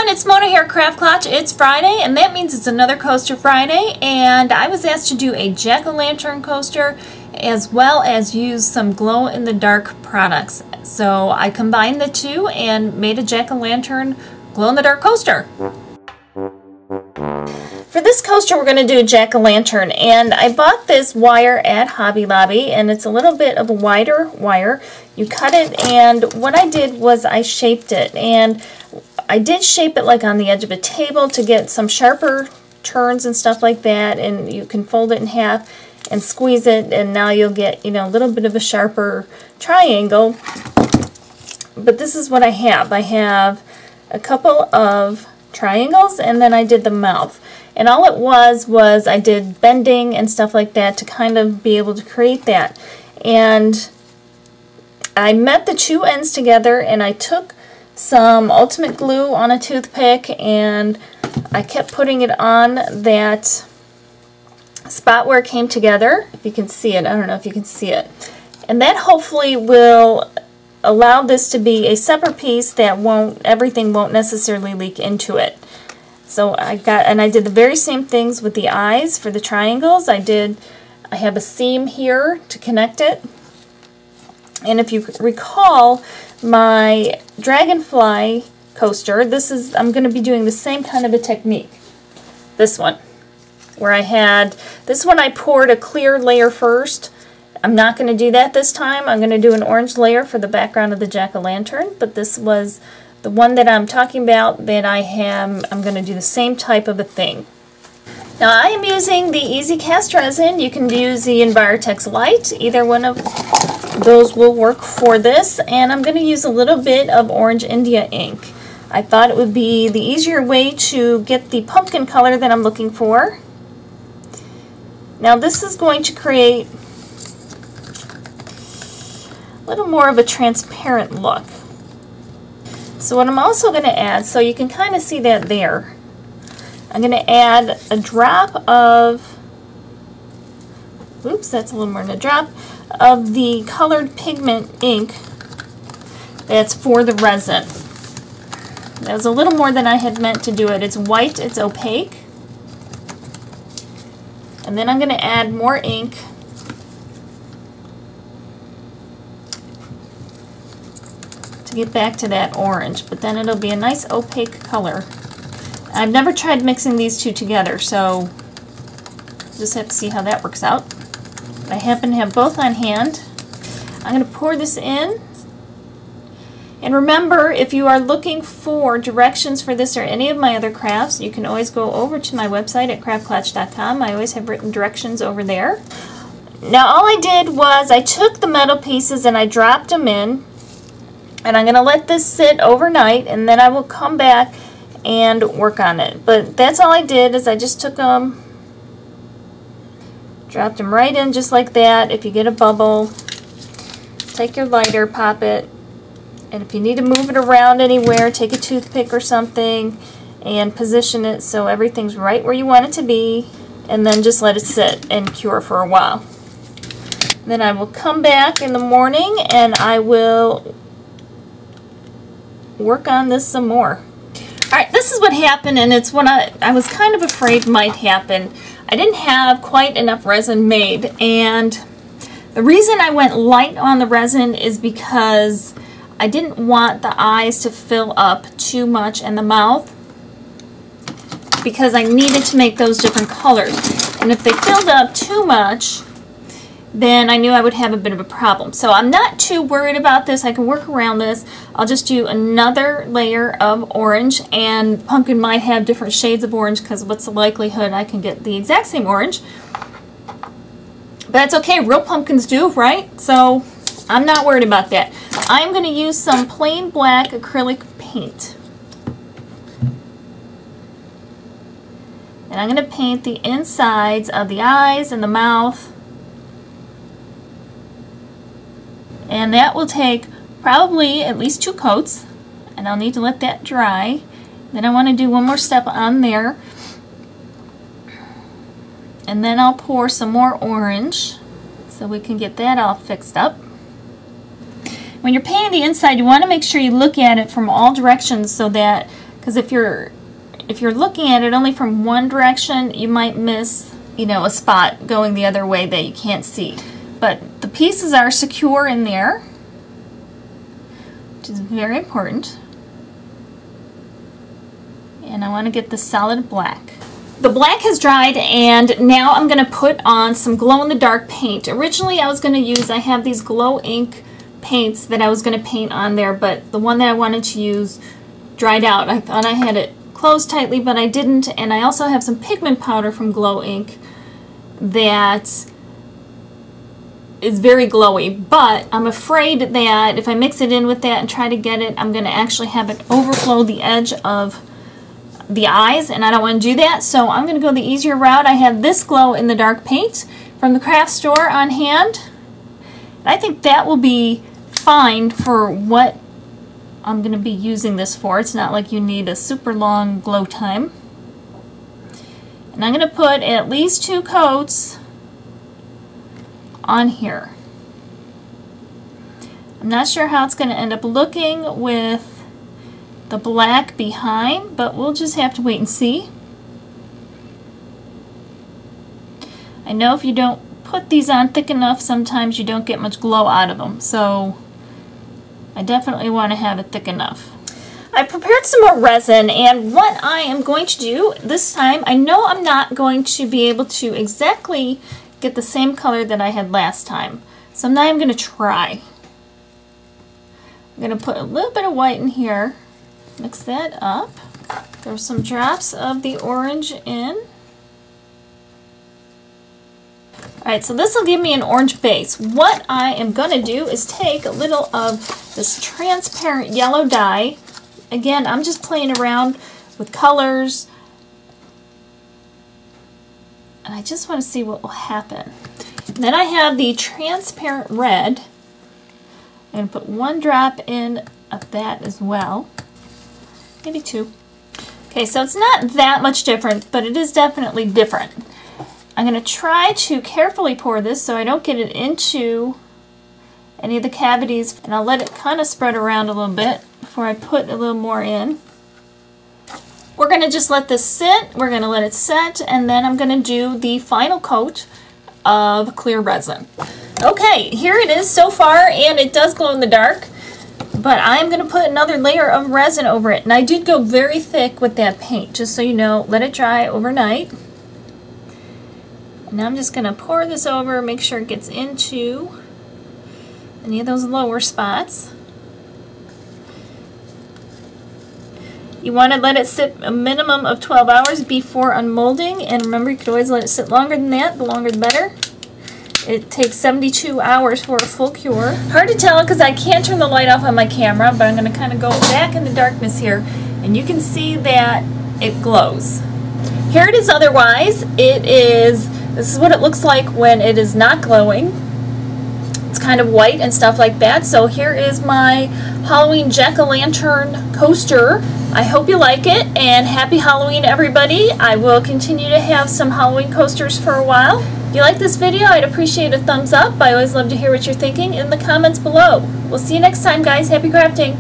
It's Mona here, Craft Clutch. It's Friday, and that means it's another Coaster Friday, and I was asked to do a jack-o'-lantern coaster as well as use some glow-in-the-dark products. So I combined the two and made a jack-o'-lantern glow-in-the-dark coaster. For this coaster, we're going to do a jack-o'-lantern, and I bought this wire at Hobby Lobby, and it's a little bit of a wider wire. You cut it, and what I did was I shaped it, and I did shape it like on the edge of a table to get some sharper turns and stuff like that, and you can fold it in half and squeeze it, and now you'll get, you know, a little bit of a sharper triangle. But this is what I have. I have a couple of triangles, and then I did the mouth. And all it was I did bending and stuff like that to kind of be able to create that. And I met the two ends together, and I took some ultimate glue on a toothpick, and I kept putting it on that spot where it came together. If you can see it, I don't know if you can see it. And that hopefully will allow this to be a separate piece that everything won't necessarily leak into it. So I did the very same things with the eyes for the triangles. I have a seam here to connect it. And if you recall my dragonfly coaster, I'm going to be doing the same kind of a technique. This one, where I poured a clear layer first. I'm not going to do that this time. I'm going to do an orange layer for the background of the jack-o'-lantern, but this was the one that I'm talking about that I'm going to do the same type of a thing. Now I am using the Easy Cast resin. You can use the Envirotex Light. Either one of those will work for this. And I'm going to use a little bit of Orange India ink. I thought it would be the easier way to get the pumpkin color that I'm looking for. Now this is going to create a little more of a transparent look. So what I'm also going to add, so you can kind of see that there, I'm going to add a drop of, oops, that's a little more than a drop, of the colored pigment ink that's for the resin. That was a little more than I had meant to do it. It's white, it's opaque. And then I'm going to add more ink to get back to that orange, but then it'll be a nice opaque color. I've never tried mixing these two together, so just have to see how that works out. I happen to have both on hand. I'm going to pour this in. And remember, if you are looking for directions for this or any of my other crafts, you can always go over to my website at craftclutch.com. I always have written directions over there. Now all I did was I took the metal pieces and I dropped them in. And I'm going to let this sit overnight, and then I will come back and work on it. But that's all I did, is I just took them, dropped them right in just like that. If you get a bubble, take your lighter, pop it, and if you need to move it around anywhere, take a toothpick or something and position it so everything's right where you want it to be, and then just let it sit and cure for a while. Then I will come back in the morning and I will work on this some more. Alright, this is what happened, and it's what I was kind of afraid might happen. I didn't have quite enough resin made, and the reason I went light on the resin is because I didn't want the eyes to fill up too much and the mouth, because I needed to make those different colors. And if they filled up too much, then I knew I would have a bit of a problem. So I'm not too worried about this. I can work around this. I'll just do another layer of orange, and pumpkin might have different shades of orange because what's the likelihood I can get the exact same orange? But that's okay, real pumpkins do, right? So I'm not worried about that. I'm going to use some plain black acrylic paint. And I'm going to paint the insides of the eyes and the mouth. And that will take probably at least 2 coats, and I'll need to let that dry. Then I want to do one more step on there. And then I'll pour some more orange so we can get that all fixed up. When you're painting the inside, you want to make sure you look at it from all directions, so that, because if you're looking at it only from one direction, you might miss, you know, a spot going the other way that you can't see. But the pieces are secure in there, which is very important. And I want to get the solid black. The black has dried, and now I'm going to put on some glow-in-the-dark paint. Originally I was going to use, I have these glow ink paints that I was going to paint on there, but the one that I wanted to use dried out. I thought I had it closed tightly, but I didn't. And I also have some pigment powder from Glow Ink that is very glowy, but I'm afraid that if I mix it in with that and try to get it, I'm going to actually have it overflow the edge of the eyes, and I don't want to do that, so I'm going to go the easier route. I have this glow-in-the-dark paint from the craft store on hand. I think that will be fine for what I'm going to be using this for. It's not like you need a super long glow time. And I'm going to put at least 2 coats on here. I'm not sure how it's going to end up looking with the black behind, but we'll just have to wait and see. I know if you don't put these on thick enough, sometimes you don't get much glow out of them, so I definitely want to have it thick enough. I prepared some more resin, and what I am going to do this time, I know I'm not going to be able to exactly get the same color that I had last time, so now I'm going to try. I'm going to put a little bit of white in here. Mix that up. Throw some drops of the orange in. Alright, so this will give me an orange base. What I am going to do is take a little of this transparent yellow dye. Again, I'm just playing around with colors, and I just want to see what will happen. And then I have the transparent red. I'm going to put 1 drop in of that as well. Maybe 2. Okay, so it's not that much different, but it is definitely different. I'm going to try to carefully pour this so I don't get it into any of the cavities, and I'll let it kind of spread around a little bit before I put a little more in. We're going to just let this sit, we're going to let it set, and then I'm going to do the final coat of clear resin. Okay, here it is so far, and it does glow in the dark. But I'm going to put another layer of resin over it. And I did go very thick with that paint, just so you know. Let it dry overnight. And now I'm just going to pour this over, make sure it gets into any of those lower spots. You want to let it sit a minimum of 12 hours before unmolding. And remember, you could always let it sit longer than that. The longer the better. It takes 72 hours for a full cure. Hard to tell because I can't turn the light off on my camera, but I'm going to kind of go back in the darkness here, and you can see that it glows. Here it is otherwise. This is what it looks like when it is not glowing. It's kind of white and stuff like that. So here is my Halloween jack-o'-lantern coaster. I hope you like it, and happy Halloween, everybody. I will continue to have some Halloween coasters for a while. If you like this video, I'd appreciate a thumbs up. I always love to hear what you're thinking in the comments below. We'll see you next time, guys. Happy crafting!